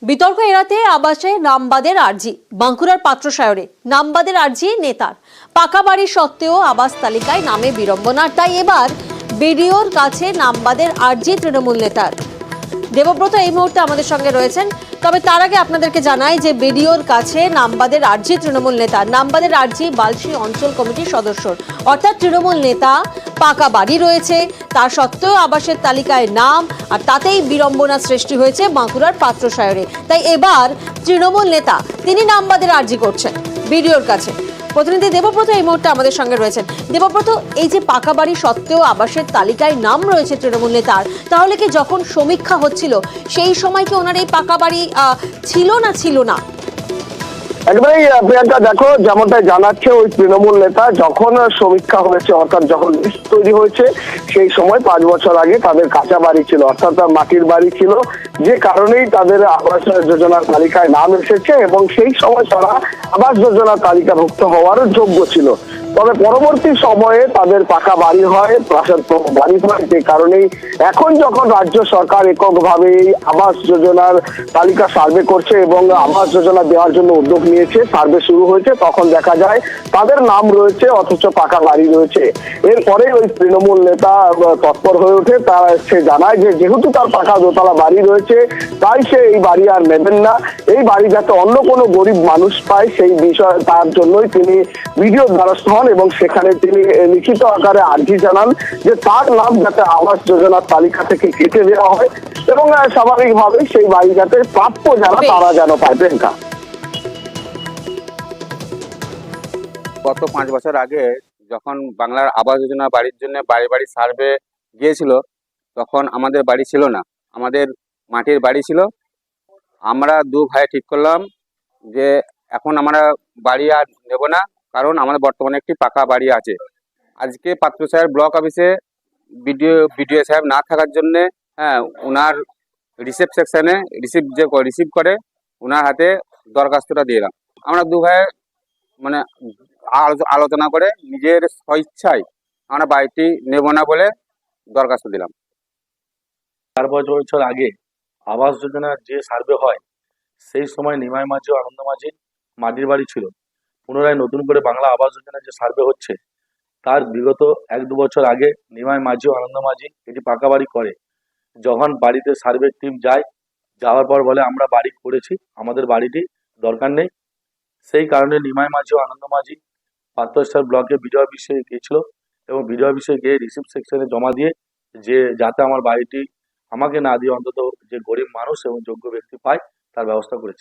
বিতর্ক এড়াতে আবাসে নামবাদের আর্জি। বাঁকুড়ার পাত্রসায়রে নামবাদের আর্জি নেতার। পাকা বাড়ি সত্ত্বেও আবাস তালিকায় নামে বিড়ম্বনা, তাই এবার বিডিওর কাছে নামবাদের আর্জি তৃণমূল নেতার। দেবব্রত এই মুহূর্তে আমাদের সঙ্গে রয়েছেন, তবে তার আগে আপনাদেরকে জানাই যে বিডিওর কাছে নামবাদের আর্জি তৃণমূল নেতার। নামবাদের আর্জি বালশি অঞ্চল কমিটির সদস্যর, অর্থাৎ তৃণমূল নেতা পাকা বাড়ি রয়েছে, তার সত্ত্বেও আবাসের তালিকায় নাম, আর তাতেই বিড়ম্বনা সৃষ্টি হয়েছে বাঁকুড়ার পাত্রসায়রে। তাই এবার তৃণমূল নেতা তিনি নামবাদের আর্জি করছেন বিডিওর কাছে। প্রতিনিধি দেবব্রত এই মুহূর্তে আমাদের সঙ্গে রয়েছেন। দেবব্রত, এই যে পাকা বাড়ি সত্ত্বেও আবাসের তালিকায় নাম রয়েছে তৃণমূল নেতার, তাহলে কি যখন সমীক্ষা হচ্ছিল সেই সময় কি ওনার এই পাকা বাড়ি ছিল না ছিল না? একবারেই প্রিয়াঙ্কা, দেখো যেমনটা জানাচ্ছে ওই তৃণমূল নেতা, যখন সমীক্ষা হয়েছে অর্থাৎ যখন লিস্ট তৈরি হয়েছে সেই সময় 5 বছর আগে তাদের কাঁচা বাড়ি ছিল, অর্থাৎ মাটির বাড়ি ছিল, যে কারণেই তাদের আবাস যোজনার তালিকায় নাম এসেছে এবং সেই সময় তারা আবাস যোজনার তালিকাভুক্ত হওয়ারও যোগ্য ছিল। তবে পরবর্তী সময়ে তাদের পাকা বাড়ি হয়, প্রাসাদ বাড়ি হয়, যে কারণেই এখন যখন রাজ্য সরকার এককভাবে এই আবাস যোজনার তালিকা সার্ভে করছে এবং আবাস যোজনা দেওয়ার জন্য উদ্যোগ নিয়েছে, সার্ভে শুরু হয়েছে, তখন দেখা যায় তাদের নাম রয়েছে অথচ পাকা বাড়ি রয়েছে। এরপরে ওই তৃণমূল নেতা তৎপর হয়ে ওঠে, সে জানায় যে যেহেতু তার পাকা দোতলা বাড়ি রয়েছে তাই সে এই বাড়ি আর নেবেন না, এই বাড়ি যাতে অন্য কোনো গরিব মানুষ পায় সেই বিষয়, তার জন্যই তিনি ভিডিওর দ্বারস্থ হন এবং সেখানে তিনি লিখিত আকারে আর্জি জানান যে তার নাম যাতে আবাস যোজনার তালিকা থেকে কেটে দেওয়া হয় এবং স্বাভাবিকভাবে সেই বাড়ি যাতে প্রাপ্য যারা তারা যেন পায়। প্রিয়াঙ্কা, গত 5 বছর আগে যখন বাংলার আবাস যোজনা বাড়ির জন্য বাড়ি বাড়ি সার্ভে গিয়েছিল, তখন আমাদের বাড়ি ছিল না, আমাদের মাটির বাড়ি ছিল। আমরা 2 ভাই ঠিক করলাম যে এখন আমরা বাড়ি আর নেব না, কারণ আমাদের বর্তমানে একটি পাকা বাড়ি আছে। আজকে পাত্রসায়র ব্লক অফিসে বিডিও সাহেব না থাকার জন্য ওনার রিসিভ সেকশনে রিসিভ করে ওনার হাতে দরখাস্তটা দিলাম। আমরা 2 ভাই মানে আলোচনা করে নিজের স্বইচ্ছায় আমরা বাড়িটি নেব না বলে দরখাস্ত দিলাম। 4 বছর আগে আবাস যোজনার যে সার্ভে হয় সেই সময় নিমাই মাঝি ও আনন্দ মাঝির মাটির বাড়ি ছিল। পুনরায় নতুন করে বাংলা আবাস যোজনার যে সার্ভে হচ্ছে তার বিগত 1-2 বছর আগে নিমাই মাঝি ও আনন্দ মাঝি এটি পাকা বাড়ি করে। যখন বাড়িতে সার্ভে টিম যাওয়ার পর বলে আমরা বাড়ি করেছি, আমাদের বাড়িটি দরকার নেই, সেই কারণে নিমাই মাঝি ও আনন্দ মাঝি পাত্রসায়র ব্লকে বিডিও অফিসে গিয়েছিল এবং বিডিও অফিসে গিয়ে রিসিভ সেকশনে জমা দিয়ে যে যাতে আমার বাড়িটি আমাকে না দিয়ে অন্তত যে গরিব মানুষ এবং যোগ্য ব্যক্তি পায় তার ব্যবস্থা করেছে।